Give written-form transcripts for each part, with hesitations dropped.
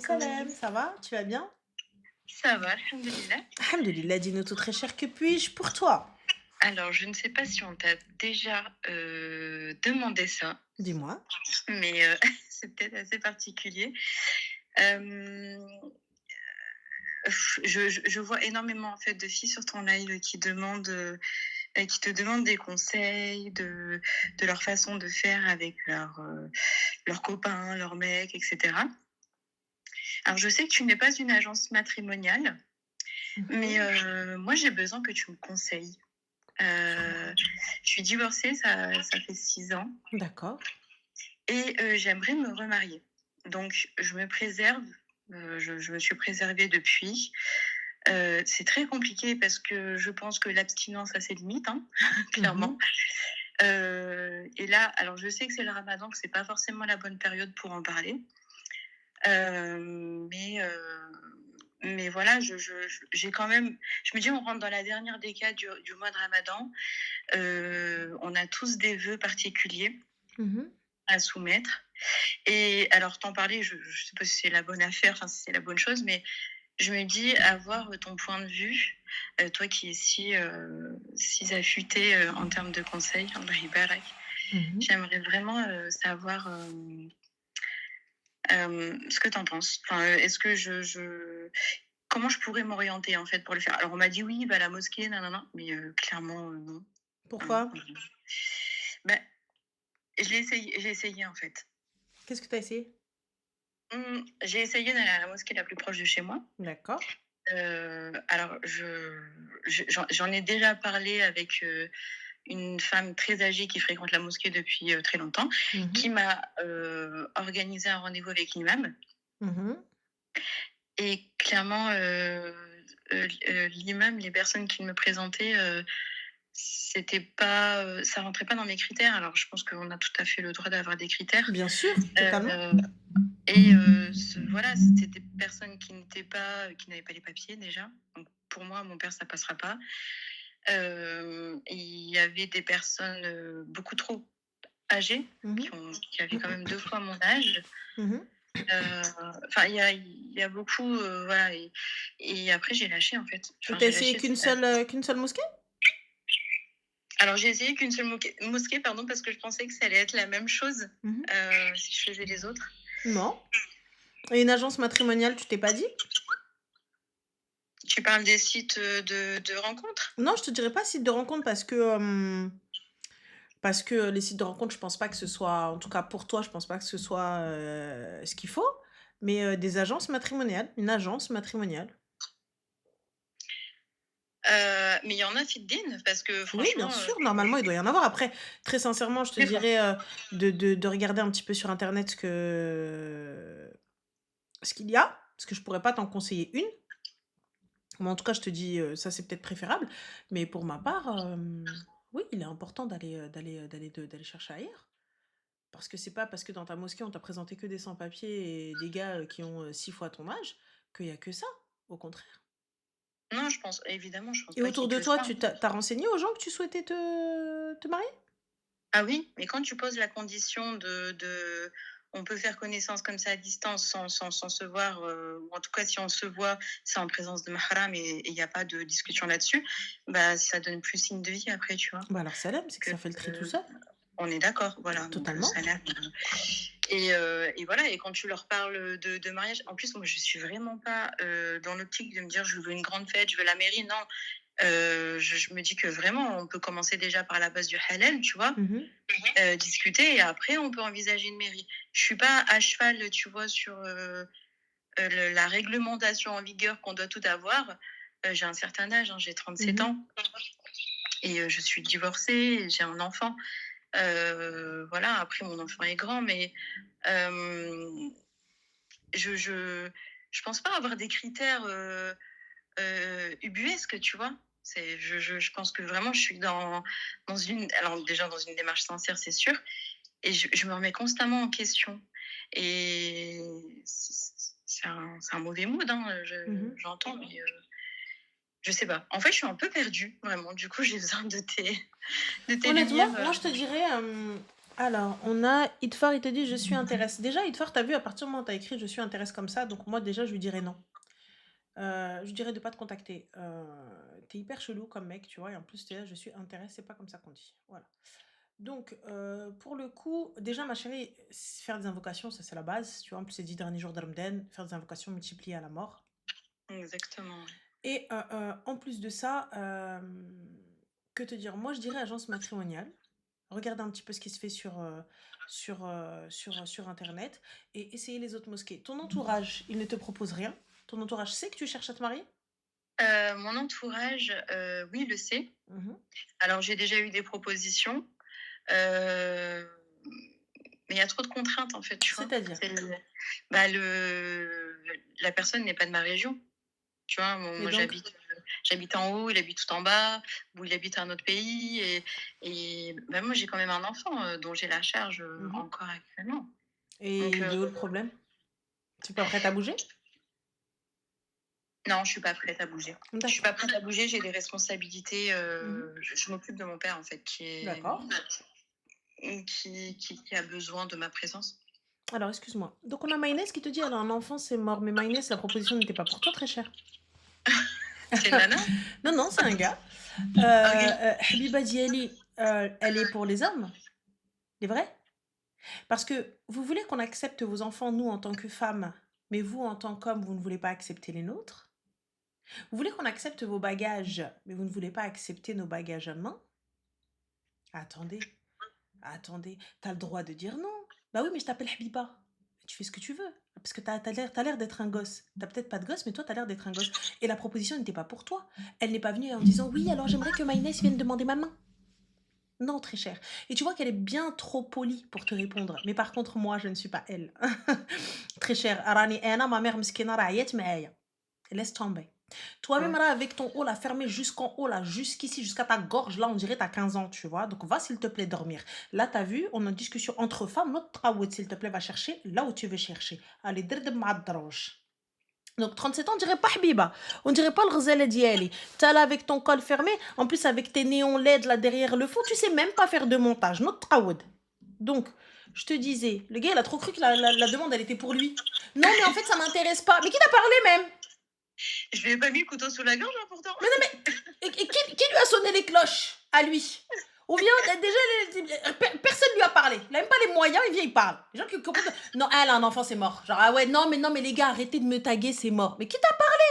alaikum. salam, ça va? Tu vas bien? Ça va, alhamdoulilah. Alhamdoulilah, dis-nous tout très cher, que puis-je pour toi? Alors, je ne sais pas si on t'a déjà demandé ça, Dis-moi. mais c'est peut-être assez particulier. Euh, je vois énormément en fait de filles sur ton live qui te demandent des conseils de leur façon de faire avec leurs copains, leurs mecs, etc. Alors, je sais que tu n'es pas une agence matrimoniale, mais Mhm. moi, j'ai besoin que tu me conseilles. Je suis divorcée, ça fait 6 ans, D'accord. et j'aimerais me remarier. Donc, je me préserve, je me suis préservée depuis. C'est très compliqué parce que je pense que l'abstinence a ses limites, hein, clairement. Mhm. Et là, alors je sais que c'est le ramadan, que c'est pas forcément la bonne période pour en parler. Euh, mais, euh, mais voilà, j'ai quand même. Je me dis, on rentre dans la dernière décade du mois de ramadan. On a tous des vœux particuliers Mhm. à soumettre. Et alors, t'en parler, je ne sais pas si c'est la bonne affaire, enfin, si c'est la bonne chose, mais je me dis, avoir ton point de vue, toi qui es si affûté en termes de conseils, Allah Barak, Mhm. j'aimerais vraiment savoir ce que tu en penses. Enfin, est-ce que comment je pourrais m'orienter en fait pour le faire? Alors, on m'a dit oui, va à la mosquée, nanana, mais clairement, non. Non. Pourquoi? Ben, j'ai essayé en fait. Qu'est-ce que tu as essayé? J'ai essayé d'aller à la mosquée la plus proche de chez moi. D'accord. Alors, j'en ai déjà parlé avec une femme très âgée qui fréquente la mosquée depuis très longtemps, qui Mhm. m'a organisé un rendez-vous avec l'imam. Mhm. Et clairement, l'imam, les personnes qu'il me présentait, c'était pas, ça rentrait pas dans mes critères. Alors, je pense qu'on a tout à fait le droit d'avoir des critères. Bien sûr, totalement. Euh, Et voilà, c'était des personnes qui n'avaient pas les papiers déjà. Donc pour moi, mon père, ça passera pas. Il y avait des personnes beaucoup trop âgées, Mhm. qui avaient quand même 2 fois mon âge. Mhm. Enfin, il y a beaucoup, voilà. Et après, j'ai lâché en fait. Et Enfin, t'as j'ai essayé lâché. qu'une seule mosquée? Alors, j'ai essayé qu'une seule mosquée, pardon, parce que je pensais que ça allait être la même chose Mhm. si je faisais les autres. Non. Et une agence matrimoniale, tu t'es pas dit? Tu parles des sites de rencontres? Non, je te dirais pas site de rencontre parce que les sites de rencontres, je pense pas que ce soit, en tout cas pour toi, je pense pas que ce soit ce qu'il faut. Mais des agences matrimoniales, une agence matrimoniale. Mais il y en a Fit parce que Oui, bien franchement, sûr, normalement, il doit y en avoir. Après, très sincèrement, je te je sais pas. dirais de regarder un petit peu sur Internet ce qu'il y a, parce que je pourrais pas t'en conseiller une. Mais en tout cas, je te dis, ça c'est peut-être préférable. Mais pour ma part, oui, il est important d'aller chercher ailleurs. Parce que c'est pas parce que dans ta mosquée, on t'a présenté que des sans-papiers et des gars qui ont 6 fois ton âge qu'il y a que ça. Au contraire. Non, évidemment, je pense Et pas qu'il autour y de ait que toi, ça. tu t'as renseigné aux gens que tu souhaitais te marier? Ah oui, mais quand tu poses la condition on peut faire connaissance comme ça à distance sans se voir, ou en tout cas si on se voit, c'est en présence de mahram et il n'y a pas de discussion là-dessus, bah ça donne plus signe de vie après, tu vois. Bah alors salam, c'est que Que, ça fait le tri tout euh, seul. on est d'accord, voilà, donc Totalement. ça a l'air. Et voilà, et quand tu leur parles de mariage, en plus, moi, je suis vraiment pas dans l'optique de me dire je veux une grande fête, je veux la mairie. Non, je me dis que vraiment, on peut commencer déjà par la base du halal, tu vois, Mhm. discuter, et après, on peut envisager une mairie. Je suis pas à cheval, tu vois, sur la réglementation en vigueur qu'on doit tout avoir. J'ai un certain âge, hein, j'ai 37 Mhm. ans, et je suis divorcée, j'ai un enfant. Voilà, après, mon enfant est grand, mais euh, je, je, je pense pas avoir des critères ubuesques, tu vois. Je pense que vraiment, je suis alors déjà dans une démarche sincère, c'est sûr, et je me remets constamment en question. Et c'est un mauvais mood, hein, Mhm. j'entends, mais je sais pas. En fait, je suis un peu perdue, vraiment. Du coup, j'ai besoin de tes Honnêtement, lumières. moi je te dirais, Alors, on a Idfar, il te dit: «Je suis intéresse». Déjà, Idfar, tu as vu, à partir du moment où tu as écrit: «Je suis intéresse» comme ça, donc moi, déjà, je lui dirais non. Je lui dirais de pas te contacter. Tu hyper chelou comme mec, tu vois? Et en plus, tu es là: «Je suis intéresse», c'est pas comme ça qu'on dit. Voilà. Donc, pour le coup, déjà, ma chérie, faire des invocations, ça, c'est la base, tu vois? En plus, ces 10 derniers jours de Ramadan, faire des invocations multipliées à la mort. Exactement, ouais. Et en plus de ça, que te dire? Moi, je dirais agence matrimoniale. Regarder un petit peu ce qui se fait sur internet et essayer les autres mosquées. Ton entourage, il ne te propose rien? Ton entourage sait que tu cherches à te marier? Mon entourage, oui, le sait. Mmh. Alors j'ai déjà eu des propositions, heu, mais il y a trop de contraintes, en fait, tu vois? C'est-à-dire? C'est le bah, le la personne n'est pas de ma région, tu vois? Et Moi donc? j'habite en haut, il habite tout en bas, ou il habite à un autre pays et bah, moi j'ai quand même un enfant, dont j'ai la charge, Mmh. encore actuellement. Et Donc il est où le problème? Tu es pas prête à bouger? non, je suis pas prête à bouger. Je suis D'accord. pas prête à bouger, j'ai des responsabilités, Mmh. je m'occupe de mon père, en fait, D'accord. qui a besoin de ma présence. Alors excuse-moi. Donc on a Maïnès qui te dit: «Elle a un enfant, c'est mort». Mais Maïnès, la proposition n'était pas pour toi, très cher. C'est une nana? Non, non, c'est un gars. OK. Habiba Diali, elle est pour les hommes, les vrais? Parce que vous voulez qu'on accepte vos enfants, nous, en tant que femmes, mais vous, en tant qu'hommes, vous ne voulez pas accepter les nôtres? Vous voulez qu'on accepte vos bagages, mais vous ne voulez pas accepter nos bagages à main? Attendez, attendez, tu as le droit de dire non. Bah oui, mais je t'appelle Habiba. Tu fais ce que tu veux. Parce que t'as l'air d'être un gosse. T'as peut-être pas de gosse, mais toi, t'as l'air d'être un gosse. Et la proposition n'était pas pour toi. Elle n'est pas venue en disant oui, alors j'aimerais que Maïnès vienne demander ma main. Non, très cher. Et tu vois qu'elle est bien trop polie pour te répondre. Mais par contre, moi, je ne suis pas elle. Très cher. Arani, Anna, ma mère, mskina, ra'ayet ma'aya. Laisse tomber. Toi-même, Mmh. là, avec ton haut, là, fermé jusqu'en haut, là, jusqu'ici, jusqu'à ta gorge, là, on dirait t'as 15 ans, tu vois. Donc, va, s'il te plaît, dormir. Là, t'as vu, on a une discussion entre femmes. Notre traoud, s'il te plaît, va chercher là où tu veux chercher. Allez, dردem ma'adroche. Donc 37 ans, on dirait pas Habiba, on dirait pas le ghzala diali. T'es là avec ton col fermé, en plus avec tes néons LED là derrière le fond, tu sais même pas faire de montage, notre traoud. Donc, je te disais, le gars il a trop cru que la demande elle était pour lui. Non mais en fait ça m'intéresse pas. Mais qui t'a parlé même? Je lui ai pas mis le couteau sous la gorge, hein, pourtant. Mais non mais, qui lui a sonné les cloches? À lui. Ou bien, déjà, personne lui a parlé. Il a même pas les moyens, il vient, il parle. Les gens qui comprennent. Non, elle a un enfant, c'est mort. Genre, ah ouais, non, mais les gars, arrêtez de me taguer, c'est mort. Mais qui t'a parlé?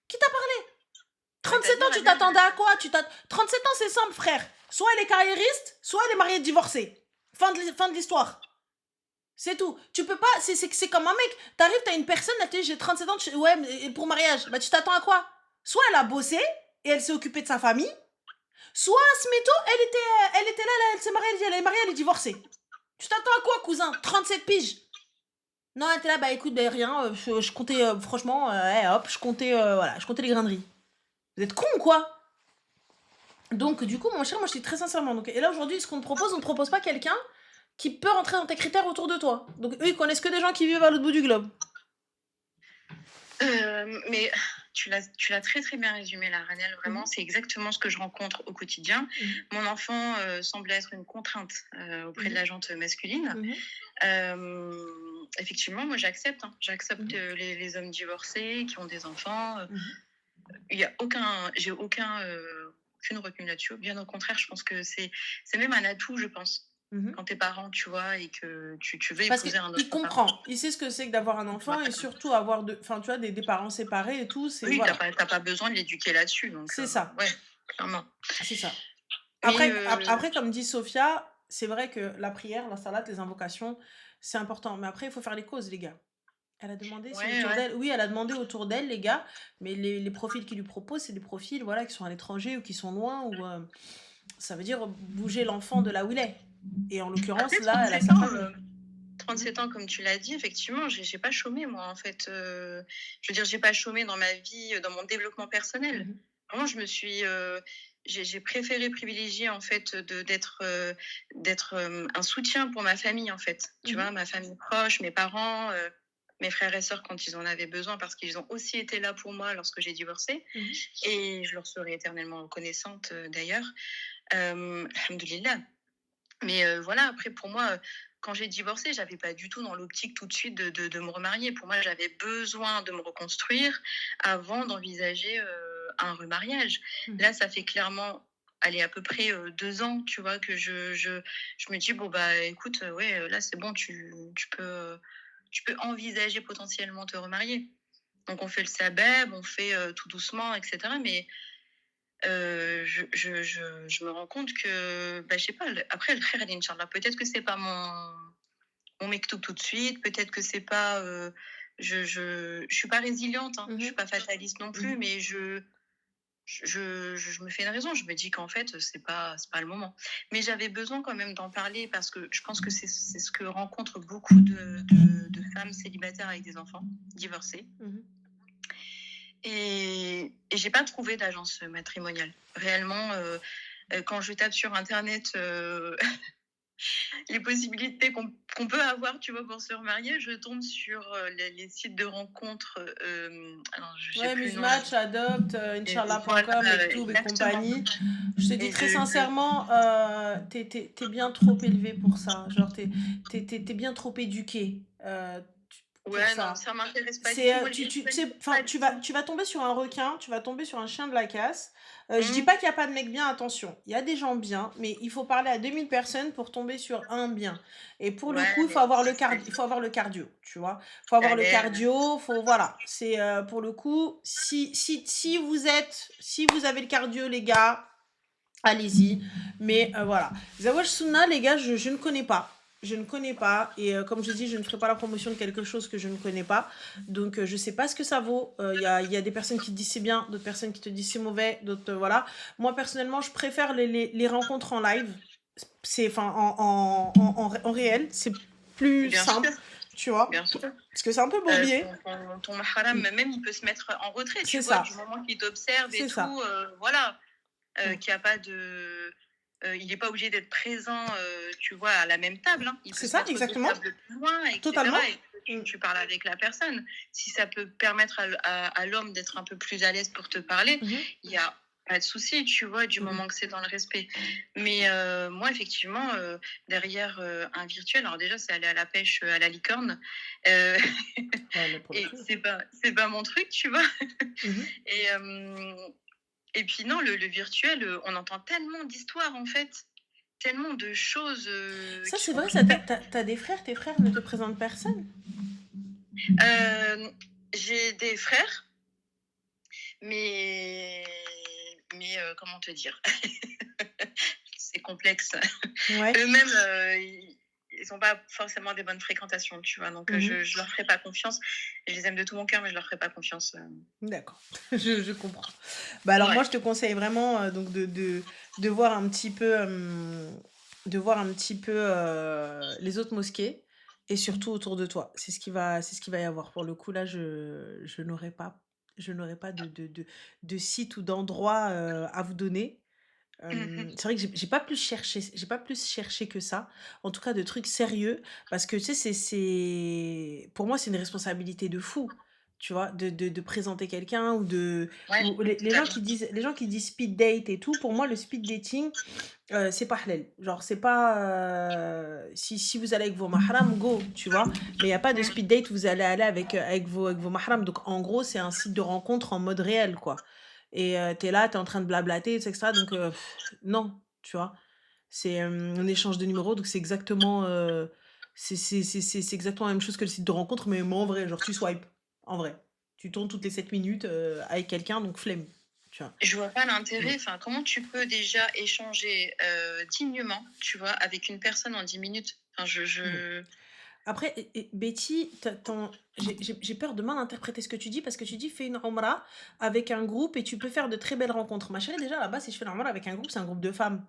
Qui t'a parlé? Elle t'a 37 dit, ans, tu Rania, t'attendais à quoi? 37 ans, c'est simple, frère. Soit elle est carriériste, soit elle est mariée divorcée. Fin de l'histoire. C'est tout. Tu peux pas. C'est comme un mec. T'arrives, t'as une personne, elle te dit j'ai 37 ans, ouais, mais pour mariage. Bah, tu t'attends à quoi? Soit elle a bossé et elle s'est occupée de sa famille, soit Smeto, elle était là, elle s'est mariée, elle est mariée, elle est divorcée. Tu t'attends à quoi, cousin? 37 piges. Non, elle était là, bah écoute, bah rien, je comptais, franchement, hop, voilà, je comptais les graineries. Vous êtes cons ou quoi? Donc, du coup, mon cher, moi je dis très sincèrement. Donc, et là aujourd'hui, ce qu'on te propose, on ne te propose pas quelqu'un qui peut rentrer dans tes critères autour de toi. Donc, eux, ils connaissent que des gens qui vivent à l'autre bout du globe. mais tu l'as très, très bien résumé là, Ranel. Vraiment, c'est exactement ce que je rencontre au quotidien. Mhm. Mon enfant, semble être une contrainte, auprès de Mhm. la jante masculine. Mhm. Effectivement, moi j'accepte, hein. J'accepte, Mhm. les hommes divorcés qui ont des enfants, Mhm. il y a j'ai aucune retenue là-dessus. Bien au contraire, je pense que c'est même un atout, je pense, Mhm. quand t'es parent, tu vois? Et que tu veux Parce épouser un qu'il autre parent. comprend. Il sait ce que c'est que d'avoir un enfant et surtout avoir enfin, tu vois, des parents séparés et tout, c'est Oui, voilà. t'as pas besoin de l'éduquer là-dessus, donc C'est ça. ouais, clairement. C'est ça. Mais Après, comme dit Sophia, c'est vrai que la prière, la salade, les invocations, c'est important. Mais après, il faut faire les causes, les gars. Elle a demandé si ouais, autour ouais. d'elle, oui, elle a demandé autour d'elle, les gars, mais les profils qu'ils lui proposent, c'est des profils, voilà, qui sont à l'étranger ou qui sont loin, ou ça veut dire bouger l'enfant de là où il est. Et en l'occurrence, Après là, elle a sa famille. 37 ans, comme tu l'as dit, effectivement, j'ai pas chômé, moi, en fait. Je veux dire, j'ai pas chômé dans ma vie, dans mon développement personnel. Mhm, Vraiment, j'ai préféré privilégier, en fait, d'être un soutien pour ma famille, en fait. Tu mhm, vois, ma famille proche, mes parents, mes frères et sœurs quand ils en avaient besoin, parce qu'ils ont aussi été là pour moi lorsque j'ai divorcé. mhm. Et je leur serai éternellement reconnaissante, d'ailleurs. Alhamdoulilah. Mais voilà, après pour moi, quand j'ai divorcé, j'avais pas du tout dans l'optique tout de suite de me remarier. Pour moi, j'avais besoin de me reconstruire avant d'envisager, un remariage. Mmh. Là, ça fait clairement, allez, à peu près, 2 ans, tu vois, que je me dis: «Bon, bah, écoute, ouais, là, c'est bon, tu peux envisager potentiellement te remarier». Donc on fait le sabeb, on fait, tout doucement et cetera, mais je me rends compte que, bah, je sais pas, après le khair il Inch'Allah. Peut-être que c'est pas mon mektoub tout de suite, peut-être que c'est pas, je suis pas résiliente, hein, Mmh je suis mh. pas fataliste non plus, Mmh. mais je me fais une raison. Je me dis qu'en fait, c'est pas le moment. Mais j'avais besoin quand même d'en parler parce que je pense que c'est ce que rencontrent beaucoup de femmes célibataires avec des enfants divorcés. Mmh. Et j'ai pas trouvé d'agence matrimoniale. Réellement, quand je tape sur internet, les possibilités qu'on peut avoir, tu vois, pour se remarier, je tombe sur, les sites de rencontres, alors j'ai Ouais, plus le nom, Muzmatch, Adopt, voilà, Inch'Allah.com, Mektoub et exactement. compagnie. Je te dis Et très je sincèrement, tu bien trop élevé pour ça. Genre, tu bien trop éduqué, pour ouais, non, ça. ça m'intéresse pas du C'est, tout. Moi, le tu virtuel, sais, c'est enfin, pas du tout. tu vas tomber sur un requin, tu vas tomber sur un chien de la casse. Je dis Mmh, pas qu'il y a pas de mecs bien, attention. Il y a des gens bien, mais il faut parler à 2000 personnes pour tomber sur un bien. Et pour le ouais, coup, mais il faut avoir le cardio, tu vois. Faut avoir le salaire, cardio, faut, voilà. C'est, pour le coup, si vous avez le cardio, les gars, allez-y. Mais voilà. Zawaj Sunna, les gars, je ne connais pas. Je ne connais pas. Et comme je dis, je ne ferai pas la promotion de quelque chose que je ne connais pas. Donc, je ne sais pas ce que ça vaut. Il y a des personnes qui te disent c'est bien, d'autres personnes qui te disent c'est mauvais, d'autres, voilà. Moi, personnellement, je préfère les rencontres en live. C'est, enfin, en réel. C'est plus bien sûr, simple, tu vois. bien sûr. Parce que c'est un peu bourbier. Ton mahram, même, il peut se mettre en retrait, tu C'est vois, ça. du moment qu'il t'observe et C'est ça. tout, voilà. Mm. Qu'il y a pas de, il est pas obligé d'être présent, tu vois, à la même table, hein. Il peut C'est se ça, mettre 2 exactement. tables plus loin et Totalement. cetera, et Mm. tu parles avec la personne. Si ça peut permettre à l'homme d'être un peu plus à l'aise pour te parler, Mhm. il y a pas de souci, tu vois, du Mhm. moment que c'est dans le respect. Mais moi, effectivement, derrière, un virtuel, alors déjà, c'est aller à la pêche, à la licorne, heu Ouais, là, pour le et coup. c'est pas mon truc, tu vois? Mhm. Et et puis non, le virtuel, on entend tellement d'histoires, en fait, tellement de choses, Ça, qui c'est sont vrai, tout ça, à t'as des frères, tes frères ne te présentent personne? j'ai des frères, mais comment te dire? C'est complexe. Ouais. Eux-mêmes, ils ont pas forcément des bonnes fréquentations, tu vois? Donc Mhm. je leur ferai pas confiance. Je les aime de tout mon cœur, mais je leur ferai pas confiance, D'accord, je comprends. Bah alors moi, ouais. je te conseille vraiment donc de voir un petit peu, les autres mosquées et surtout autour de toi. C'est ce qui va y avoir. Pour le coup, là, je n'aurai pas de site ou d'endroit à vous donner. Mmh. C'est vrai que j'ai pas plus cherché que ça. En tout cas, de trucs sérieux, parce que tu sais, pour moi, c'est une responsabilité de fou, tu vois, de présenter quelqu'un Ouais, ou totalement. les gens qui disent speed date et tout. Pour moi, le speed dating, c'est pas halal. Genre, c'est pas si vous allez avec vos mahrams, go, tu vois. Mais il y a pas de Mmh. speed date où vous allez aller avec vos mahrams. Donc, en gros, c'est un site de rencontre en mode réel, quoi. Et tu es là, tu es en train de blablater, etc. Donc, non, tu vois. C'est un échange de numéros, donc c'est exactement la même chose que le site de rencontre, mais en vrai, genre tu swipes, en vrai. Tu tournes toutes les 7 minutes avec quelqu'un, donc flemme, tu vois. Je vois pas Mm. l'intérêt. Enfin, comment tu peux déjà échanger, dignement, tu vois, avec une personne en 10 minutes? Enfin, Mm. je Après, Betty, j'ai peur de mal interpréter ce que tu dis parce que tu dis fais une Umrah avec un groupe et tu peux faire de très belles rencontres. Ma chérie, déjà là-bas, si je fais une Umrah avec un groupe, c'est un groupe de femmes.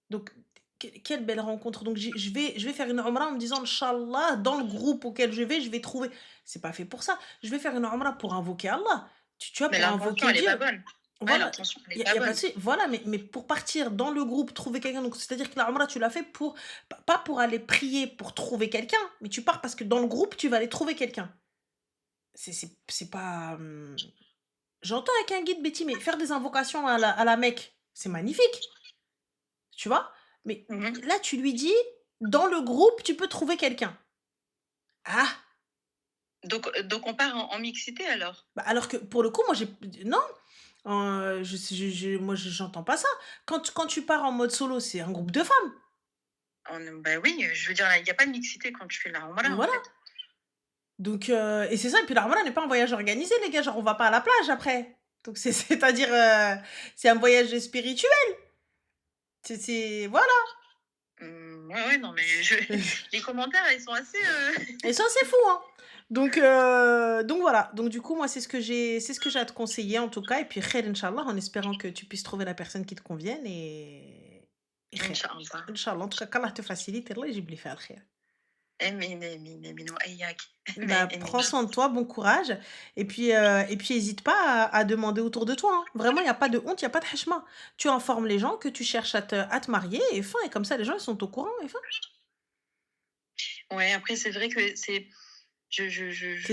Donc, quelle belle rencontre. Donc, je vais faire une Umrah en me disant, Inch'Allah, dans le groupe auquel je vais trouver. C'est pas fait pour ça. Je vais faire une Umrah pour invoquer Allah. Tu vois, Mais pour l'intention, invoquer elle est pas Dieu. bonne. Ouais, Voilà, l'intention, elle est pas y a pas bonne. de souci. Voilà, mais pour partir dans le groupe, trouver quelqu'un, donc c'est-à-dire que la Umrah, tu l'as fait pour, pas pour aller prier pour trouver quelqu'un, mais tu pars parce que dans le groupe, tu vas aller trouver quelqu'un. C'est pas. J'entends avec un guide, Betty, mais faire des invocations à la Mecque, c'est magnifique. Tu vois? Mais Mhm. là, tu lui dis: «Dans le groupe, tu peux trouver quelqu'un». Ah! Donc on part en mixité alors? Bah, alors que pour le coup, moi j'ai non, moi j'entends pas ça. Quand tu pars en mode solo, c'est un groupe de femmes. Bah oui, je veux dire, il y a pas de mixité quand tu fais la Rambla, en Voilà. fait. Donc et c'est ça et puis la ramadan n'est pas un voyage organisé les gars, genre on va pas à la plage après. Donc c'est-à-dire, c'est un voyage spirituel. C'est voilà. Ouais, ouais, non, mais je les commentaires, ils sont assez, Et ça c'est fou, hein. Donc voilà. Donc du coup, moi c'est ce que j'ai à te conseiller en tout cas et puis khair inchallah en espérant que tu puisses trouver la personne qui te convienne et khair. Inch'Allah. Inch'Allah, en tout cas qu'Allah te facilite et Allah يجيب لي فيها الخير. آمين، آمين، آمين وإياك. Bah, آمين. prends soin de toi, bon courage et puis hésite pas à demander autour de toi, hein. Vraiment, il y a pas de honte, il y a pas de hachma. Tu informes les gens que tu cherches à te marier et fin et comme ça les gens ils sont au courant et fin. Ouais, après, c'est vrai que C'est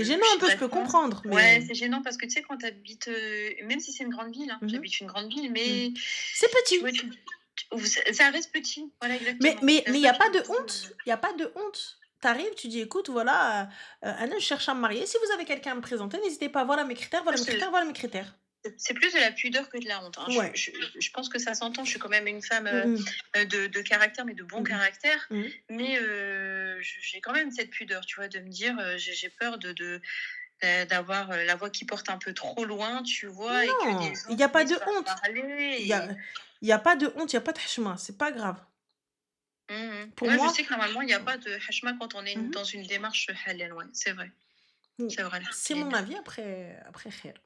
gênant je un peu, je dirais peux pas. comprendre, Ouais, mais c'est gênant parce que tu sais, quand tu habites, même si c'est une grande ville, hein, mmh j'habite une grande ville, mh. mais C'est tu vois, petit, ça reste petit. Voilà, mais exactement. mais C'est à mais il y ça a que je pas me de dis, honte, il y a pas de honte. Tu arrives, tu dis: «Écoute, voilà, Anna, je cherche à me marier. Si vous avez quelqu'un à me présenter, n'hésitez pas. Voilà mes critères, voilà mes c'est critères, voilà mes critères». c'est plus de la pudeur que de la honte, hein. Ouais. Je pense que ça s'entend. Je suis quand même une femme, Mmh mh. de caractère, mais de bon Mmh mh. caractère. Mmh. Mais j'ai quand même cette pudeur, tu vois, de me dire, j'ai peur d'avoir, la voix qui porte un peu trop loin, tu vois? Et que des Non, il gens y a pas finissent de par honte. parler Il y et a il y a pas de honte, il y a pas de hachma, c'est pas grave. Pour Ouais, je moi sais que normalement, il y a pas de hachma quand on est mmh dans une démarche halal, ouais, c'est vrai. mh, C'est vrai, c'est mon alhamdoulilah. avis après khair.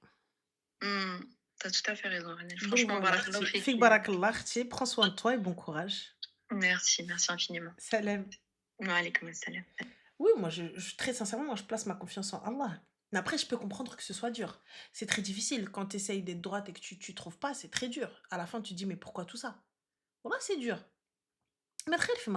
Mmh. Tu tout à fait raison, Hanel. Donc Franchement, voilà, barakallahu اختي fik فيك et بارك الله اختي, prends soin de toi et bon courage. merci, merci infiniment. Salam. Wa alaykoum assalam. Oui, moi très sincèrement, moi je place ma confiance en Allah. Mais après, je peux comprendre que ce soit dur. C'est très difficile quand tu essayes d'être droite et que tu trouves pas, c'est très dur. À la fin, tu te dis: «Mais pourquoi tout ça?» Voilà, c'est dur. Mais الخير في